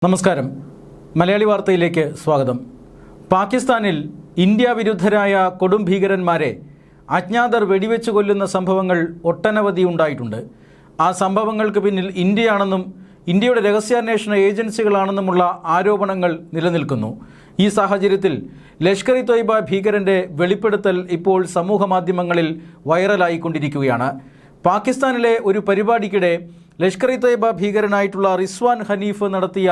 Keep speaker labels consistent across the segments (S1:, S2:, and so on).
S1: നമസ്കാരം. മലയാളി വാർത്തയിലേക്ക് സ്വാഗതം. പാകിസ്ഥാനിൽ ഇന്ത്യ വിരുദ്ധരായ കൊടും ഭീകരന്മാരെ അജ്ഞാതർ വെടിവെച്ച് കൊല്ലുന്ന സംഭവങ്ങൾ ഒട്ടനവധി ഉണ്ടായിട്ടുണ്ട്. ആ സംഭവങ്ങൾക്ക് പിന്നിൽ ഇന്ത്യയാണെന്നും ഇന്ത്യയുടെ രഹസ്യാന്വേഷണ ഏജൻസികളാണെന്നുമുള്ള ആരോപണങ്ങൾ നിലനിൽക്കുന്നു. ഈ സാഹചര്യത്തിൽ ലഷ്കർ ഇ തൊയ്ബ ഭീകരൻ്റെ വെളിപ്പെടുത്തൽ ഇപ്പോൾ സമൂഹമാധ്യമങ്ങളിൽ വൈറലായിക്കൊണ്ടിരിക്കുകയാണ്. പാകിസ്ഥാനിലെ ഒരു പരിപാടിക്കിടെ ലഷ്കർ ഇ തൊയ്ബ ഭീകരനായിട്ടുള്ള റിസ്വാൻ ഹനീഫ് നടത്തിയ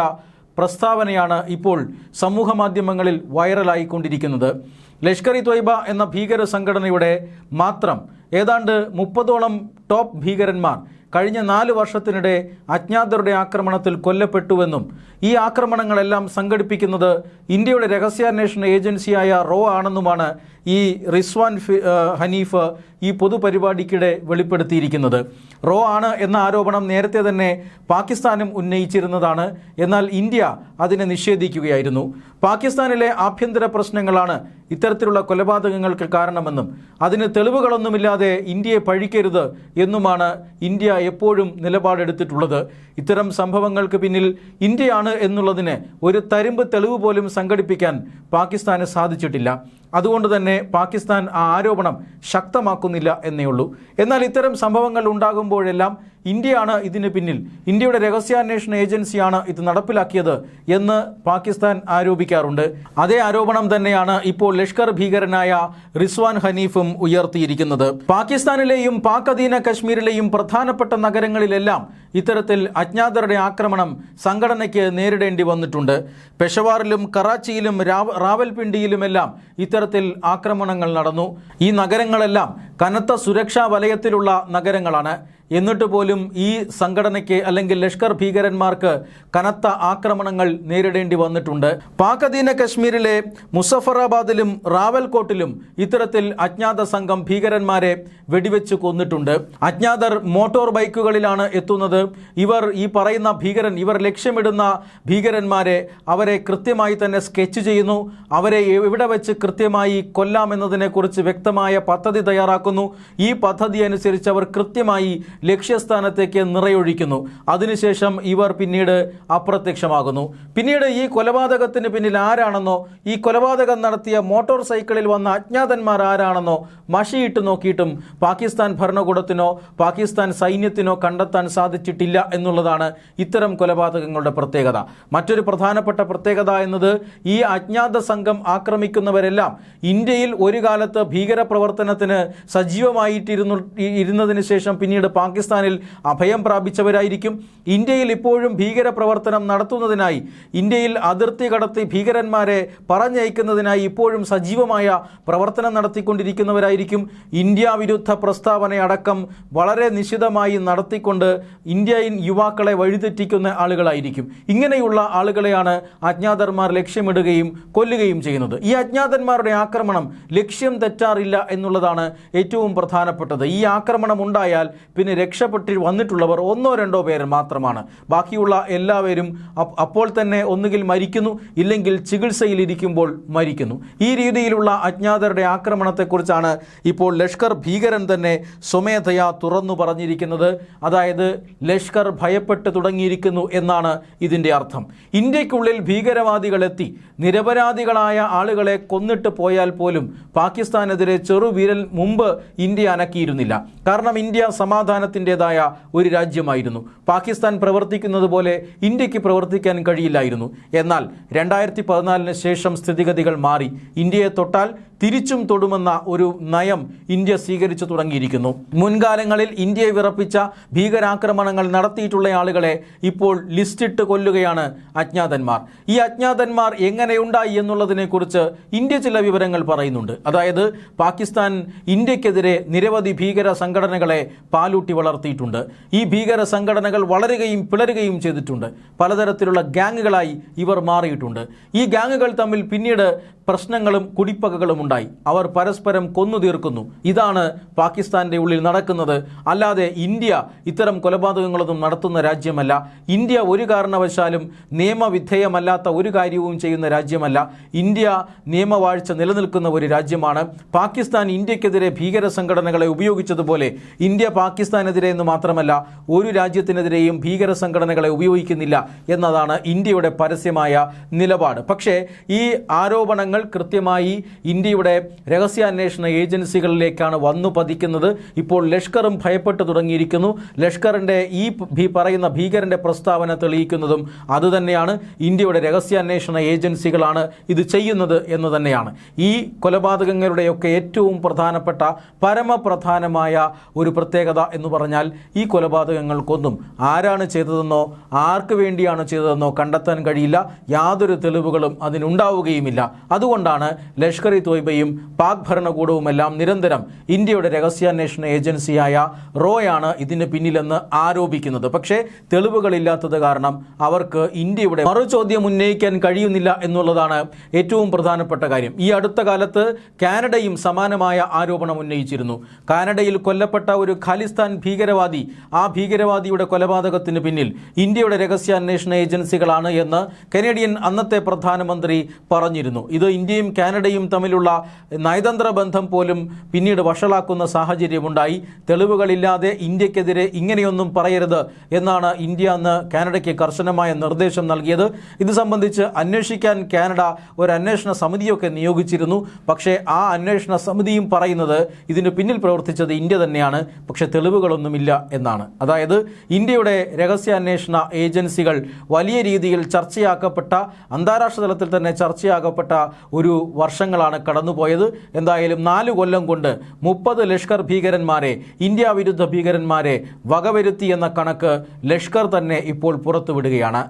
S1: പ്രസ്താവനയാണ് ഇപ്പോൾ സമൂഹമാധ്യമങ്ങളിൽ വൈറലായിക്കൊണ്ടിരിക്കുന്നത്. ലഷ്കർ ഇ തൊയ്ബ എന്ന ഭീകര സംഘടനയുടെ മാത്രം ഏതാണ്ട് 30ഓളം ടോപ്പ് ഭീകരന്മാർ കഴിഞ്ഞ 4 വർഷത്തിനിടെ അജ്ഞാതരുടെ ആക്രമണത്തിൽ കൊല്ലപ്പെട്ടുവെന്നും ഈ ആക്രമണങ്ങളെല്ലാം സംഘടിപ്പിക്കുന്നത് ഇന്ത്യയുടെ രഹസ്യാന്വേഷണ ഏജൻസിയായ റോ ആണെന്നുമാണ് ഈ റിസ്വാൻ ഹനീഫ് ഈ പൊതുപരിപാടിക്കിടെ വെളിപ്പെടുത്തിയിരിക്കുന്നത്. റോ ആണ് എന്ന ആരോപണം നേരത്തെ തന്നെ പാകിസ്ഥാനും ഉന്നയിച്ചിരുന്നതാണ്. എന്നാൽ ഇന്ത്യ അതിനെ നിഷേധിക്കുകയായിരുന്നു. പാകിസ്ഥാനിലെ ആഭ്യന്തര പ്രശ്നങ്ങളാണ് ഇത്തരത്തിലുള്ള കൊലപാതകങ്ങൾക്ക് കാരണമെന്നും അതിന് തെളിവുകളൊന്നുമില്ലാതെ ഇന്ത്യയെ പഴിക്കരുത് എന്നുമാണ് ഇന്ത്യ എപ്പോഴും നിലപാടെടുത്തിട്ടുള്ളത്. ഇത്തരം സംഭവങ്ങൾക്ക് പിന്നിൽ ഇന്ത്യയാണ് എന്നുള്ളതിന് ഒരു തരിമ്പ് തെളിവ് പോലും സംഘടിപ്പിക്കാൻ പാകിസ്ഥാന് സാധിച്ചിട്ടില്ല. അതുകൊണ്ട് തന്നെ പാകിസ്ഥാൻ ആ ആരോപണം ശക്തമാക്കുന്നില്ല എന്നേ ഉള്ളൂ. എന്നാൽ ഇത്തരം സംഭവങ്ങൾ ഉണ്ടാകുമ്പോഴെല്ലാം ഇന്ത്യയാണ് ഇതിന് പിന്നിൽ, ഇന്ത്യയുടെ രഹസ്യാന്വേഷണ ഏജൻസിയാണ് ഇത് നടപ്പിലാക്കിയത് എന്ന് പാകിസ്ഥാൻ ആരോപിക്കാറുണ്ട്. അതേ ആരോപണം തന്നെയാണ് ഇപ്പോൾ ലഷ്കർ ഭീകരനായ റിസ്വാൻ ഹനീഫും ഉയർത്തിയിരിക്കുന്നത്. പാകിസ്ഥാനിലെയും പാക് അധീന കശ്മീരിലെയും പ്രധാനപ്പെട്ട നഗരങ്ങളിലെല്ലാം ഇത്തരത്തിൽ അജ്ഞാതരുടെ ആക്രമണം സംഘടനയ്ക്ക് നേരിടേണ്ടി വന്നിട്ടുണ്ട്. പെഷവാറിലും കറാച്ചിയിലും റാവൽപിണ്ടിയിലുമെല്ലാം ഇത്തരത്തിൽ ആക്രമണങ്ങൾ നടന്നു. ഈ നഗരങ്ങളെല്ലാം കനത്ത സുരക്ഷാ വലയത്തിലുള്ള നഗരങ്ങളാണ്. എന്നിട്ട് പോലും ഈ സംഘടനയ്ക്ക് അല്ലെങ്കിൽ ലഷ്കർ ഭീകരന്മാർക്ക് കനത്ത ആക്രമണങ്ങൾ നേരിടേണ്ടി വന്നിട്ടുണ്ട്. പാക് അധീന കശ്മീരിലെ മുസഫറാബാദിലും റാവൽകോട്ടിലും ഇത്തരത്തിൽ അജ്ഞാത സംഘം ഭീകരന്മാരെ വെടിവെച്ച് കൊന്നിട്ടുണ്ട്. അജ്ഞാതർ മോട്ടോർ ബൈക്കുകളിലാണ് എത്തുന്നത്. ഇവർ ഈ പറയുന്ന ഇവർ ലക്ഷ്യമിടുന്ന ഭീകരന്മാരെ അവരെ കൃത്യമായി തന്നെ സ്കെച്ച് ചെയ്യുന്നു. അവരെ എവിടെ വെച്ച് കൃത്യമായി കൊല്ലാമെന്നതിനെക്കുറിച്ച് വ്യക്തമായ പദ്ധതി തയ്യാറാക്കുന്നു. ഈ പദ്ധതി അനുസരിച്ച് അവർ കൃത്യമായി ലക്ഷ്യസ്ഥാനത്തേക്ക് നിറയൊഴിക്കുന്നു. അതിനുശേഷം ഇവർ പിന്നീട് അപ്രത്യക്ഷമാകുന്നു. പിന്നീട് ഈ കൊലപാതകത്തിന് പിന്നിൽ ആരാണെന്നോ ഈ കൊലപാതകം നടത്തിയ മോട്ടോർ സൈക്കിളിൽ വന്ന അജ്ഞാതന്മാർ ആരാണെന്നോ മഷിയിട്ട് നോക്കിയിട്ടും പാകിസ്ഥാൻ ഭരണകൂടത്തിനോ പാകിസ്ഥാൻ സൈന്യത്തിനോ കണ്ടെത്താൻ സാധിച്ചിട്ടില്ല എന്നുള്ളതാണ് ഇത്തരം കൊലപാതകങ്ങളുടെ പ്രത്യേകത. മറ്റൊരു പ്രധാനപ്പെട്ട പ്രത്യേകത എന്നത് ഈ അജ്ഞാത സംഘം ആക്രമിക്കുന്നവരെല്ലാം ഇന്ത്യയിൽ ഒരു കാലത്ത് ഭീകരപ്രവർത്തനത്തിന് സജീവമായിട്ടിരുന്നതിന് ശേഷം പിന്നീട് പാകിസ്ഥാനിൽ അഭയം പ്രാപിച്ചവരായിരിക്കും. ഇന്ത്യയിൽ ഇപ്പോഴും ഭീകരപ്രവർത്തനം നടത്തുന്നതിനായി, ഇന്ത്യയിൽ അതിർത്തി കടത്തി ഭീകരന്മാരെ പറഞ്ഞയക്കുന്നതിനായി ഇപ്പോഴും സജീവമായ പ്രവർത്തനം നടത്തിക്കൊണ്ടിരിക്കുന്നവരായിരിക്കും. ഇന്ത്യ വിരുദ്ധ പ്രസ്താവനയടക്കം വളരെ നിശിതമായി നടത്തിക്കൊണ്ട് ഇന്ത്യൻ യുവാക്കളെ വഴിതെറ്റിക്കുന്ന ആളുകളായിരിക്കും. ഇങ്ങനെയുള്ള ആളുകളെയാണ് അജ്ഞാതന്മാർ ലക്ഷ്യമിടുകയും കൊല്ലുകയും ചെയ്യുന്നത്. ഈ അജ്ഞാതന്മാരുടെ ആക്രമണം ലക്ഷ്യം തെറ്റാറില്ല എന്നുള്ളതാണ് ഏറ്റവും പ്രധാനപ്പെട്ടത്. ഈ ആക്രമണം ഉണ്ടായാൽ പിന്നെ രക്ഷപ്പെട്ട് വന്നിട്ടുള്ളവർ 1-2 പേർ മാത്രമാണ്. ബാക്കിയുള്ള എല്ലാവരും അപ്പോൾ തന്നെ ഒന്നുകിൽ മരിക്കുന്നു, ഇല്ലെങ്കിൽ ചികിത്സയിലിരിക്കുമ്പോൾ മരിക്കുന്നു. ഈ രീതിയിലുള്ള അജ്ഞാതരുടെ ആക്രമണത്തെക്കുറിച്ചാണ് ഇപ്പോൾ ലഷ്കർ ഭീകരൻ തന്നെ സ്വമേധയാ തുറന്നു പറഞ്ഞിരിക്കുന്നത്. അതായത് ലഷ്കർ ഭയപ്പെട്ട് തുടങ്ങിയിരിക്കുന്നു എന്നാണ് ഇതിൻ്റെ അർത്ഥം. ഇന്ത്യക്കുള്ളിൽ ഭീകരവാദികളെത്തി നിരപരാധികളായ ആളുകളെ കൊന്നിട്ട് പോയാൽ പോലും പാകിസ്ഥാനെതിരെ ചെറുവിരൽ മുമ്പ് ഇന്ത്യ അനക്കിയിരുന്നില്ല. കാരണം ഇന്ത്യ സമാധാനത്തിൻ്റെതായ ഒരു രാജ്യമായിരുന്നു. പാകിസ്ഥാൻ പ്രവർത്തിക്കുന്നത് പോലെ ഇന്ത്യക്ക് പ്രവർത്തിക്കാൻ കഴിയില്ലായിരുന്നു. എന്നാൽ 2014 ശേഷം സ്ഥിതിഗതികൾ മാറി. ഇന്ത്യയെ തൊട്ടാൽ തിരിച്ചും തൊടുമെന്ന ഒരു നയം ഇന്ത്യ സ്വീകരിച്ചു തുടങ്ങിയിരിക്കുന്നു. മുൻകാലങ്ങളിൽ ഇന്ത്യയെ വിറപ്പിച്ച ഭീകരാക്രമണങ്ങൾ നടത്തിയിട്ടുള്ള ആളുകളെ ഇപ്പോൾ ലിസ്റ്റിട്ട് കൊല്ലുകയാണ് അജ്ഞാതന്മാർ. ഈ അജ്ഞാതന്മാർ എങ്ങനെയുണ്ടായി എന്നുള്ളതിനെക്കുറിച്ച് ഇന്ത്യ ചില വിവരങ്ങൾ പറയുന്നുണ്ട്. അതായത് പാകിസ്ഥാൻ ഇന്ത്യക്കെതിരെ നിരവധി ഭീകര സംഘടനകളെ പാലൂട്ടി വളർത്തിയിട്ടുണ്ട്. ഈ ഭീകര സംഘടനകൾ വളരുകയും പിളരുകയും ചെയ്തിട്ടുണ്ട്. പലതരത്തിലുള്ള ഗ്യാങ്ങുകളായി ഇവർ മാറിയിട്ടുണ്ട്. ഈ ഗ്യാങ്ങുകൾ തമ്മിൽ പിന്നീട് പ്രശ്നങ്ങളും കുടിപ്പകകളും ഉണ്ടായി. അവർ പരസ്പരം കൊന്നു തീർക്കുന്നു. ഇതാണ് പാകിസ്ഥാന്റെ ഉള്ളിൽ നടക്കുന്നത്. അല്ലാതെ ഇന്ത്യ ഇത്തരം കൊലപാതകങ്ങളൊന്നും നടത്തുന്ന രാജ്യമല്ല. ഇന്ത്യ ഒരു കാരണവശാലും നിയമവിധേയമല്ലാത്ത ഒരു കാര്യവും ചെയ്യുന്ന രാജ്യമല്ല. ഇന്ത്യ നിയമവാഴ്ച നിലനിൽക്കുന്ന ഒരു രാജ്യമാണ്. പാകിസ്ഥാൻ ഇന്ത്യക്കെതിരെ ഭീകര സംഘടനകളെ ഉപയോഗിച്ചതുപോലെ ഇന്ത്യ പാകിസ്ഥാനെതിരെ എന്ന് മാത്രമല്ല ഒരു രാജ്യത്തിനെതിരെയും ഭീകര സംഘടനകളെ ഉപയോഗിക്കുന്നില്ല എന്നതാണ് ഇന്ത്യയുടെ പരസ്യമായ നിലപാട്. പക്ഷേ ഈ ആരോപണങ്ങൾ കൃത്യമായി ഇന്ത്യയുടെ രഹസ്യാന്വേഷണ ഏജൻസികളിലേക്കാണ് വന്നു പതിക്കുന്നത്. ഇപ്പോൾ ലഷ്കറും ഭയപ്പെട്ടു തുടങ്ങിയിരിക്കുന്നു. ലഷ്കറിൻ്റെ ഈ പറയുന്ന ഭീകരന്റെ പ്രസ്താവന തെളിയിക്കുന്നതും അതുതന്നെയാണ്. ഇന്ത്യയുടെ രഹസ്യാന്വേഷണ ഏജൻസികളാണ് ഇത് ചെയ്യുന്നത് എന്ന് തന്നെയാണ്. ഈ കൊലപാതകങ്ങളുടെയൊക്കെ ഏറ്റവും പ്രധാനപ്പെട്ട പരമപ്രധാനമായ ഒരു പ്രത്യേകത എന്ന് പറഞ്ഞാൽ ഈ കൊലപാതകങ്ങൾക്കൊന്നും ആരാണ് ചെയ്തതെന്നോ ആർക്ക് വേണ്ടിയാണ് ചെയ്തതെന്നോ കണ്ടെത്താൻ കഴിയില്ല. യാതൊരു തെളിവുകളും അതിനുണ്ടാവുകയുമില്ല. അതുകൊണ്ടാണ് ലഷ്കർ ഇ തോയ്ബയും പാക് ഭരണകൂടവുമെല്ലാം നിരന്തരം ഇന്ത്യയുടെ രഹസ്യാന്വേഷണ ഏജൻസിയായ റോയാണ് ഇതിന് പിന്നിലെന്ന് ആരോപിക്കുന്നത്. പക്ഷേ തെളിവുകളില്ലാത്തത് കാരണം അവർക്ക് ഇന്ത്യയുടെ മറുചോദ്യം ഉന്നയിക്കാൻ കഴിയുന്നില്ല എന്നുള്ളതാണ് ഏറ്റവും പ്രധാനപ്പെട്ട കാര്യം. ഈ അടുത്ത കാലത്ത് കാനഡയും സമാനമായ ആരോപണം ഉന്നയിച്ചിരുന്നു. കാനഡയിൽ കൊല്ലപ്പെട്ട ഒരു ഖാലിസ്ഥാൻ ഭീകരവാദി, ആ ഭീകരവാദിയുടെ കൊലപാതകത്തിന് പിന്നിൽ ഇന്ത്യയുടെ രഹസ്യാന്വേഷണ ഏജൻസികളാണ് എന്ന് കനേഡിയൻ അന്നത്തെ പ്രധാനമന്ത്രി പറഞ്ഞിരുന്നു. ഇത് ഇന്ത്യയും കാനഡയും തമ്മിലുള്ള നയതന്ത്ര ബന്ധം പോലും പിന്നീട് വഷളാക്കുന്ന സാഹചര്യമുണ്ടായി. തെളിവുകളില്ലാതെ ഇന്ത്യക്കെതിരെ ഇങ്ങനെയൊന്നും പറയരുത് എന്നാണ് ഇന്ത്യ അന്ന് കാനഡയ്ക്ക് കർശനമായ നിർദ്ദേശം നൽകിയത്. ഇത് സംബന്ധിച്ച് അന്വേഷിക്കാൻ കാനഡ ഒരു അന്വേഷണ സമിതിയൊക്കെ നിയോഗിച്ചിരുന്നു. പക്ഷേ ആ അന്വേഷണ സമിതിയും പറയുന്നത് ഇതിന് പിന്നിൽ പ്രവർത്തിച്ചത് ഇന്ത്യ തന്നെയാണ്. പക്ഷേ തെളിവുകളൊന്നുമില്ല എന്നാണ്. അതായത് ഇന്ത്യയുടെ രഹസ്യാന്വേഷണ ഏജൻസികൾ വലിയ രീതിയിൽ ചർച്ചയാക്കപ്പെട്ട, അന്താരാഷ്ട്ര തലത്തിൽ തന്നെ ചർച്ചയാക്കപ്പെട്ട ഒരു വർഷങ്ങളാണ് കടന്നുപോയത്. എന്തായാലും 4 കൊല്ലം കൊണ്ട് 30 ലഷ്കർ ഭീകരന്മാരെ, ഇന്ത്യ വിരുദ്ധ ഭീകരന്മാരെ വകവരുത്തി എന്ന കണക്ക് ലഷ്കർ തന്നെ ഇപ്പോൾ പുറത്തുവിടുകയാണ്.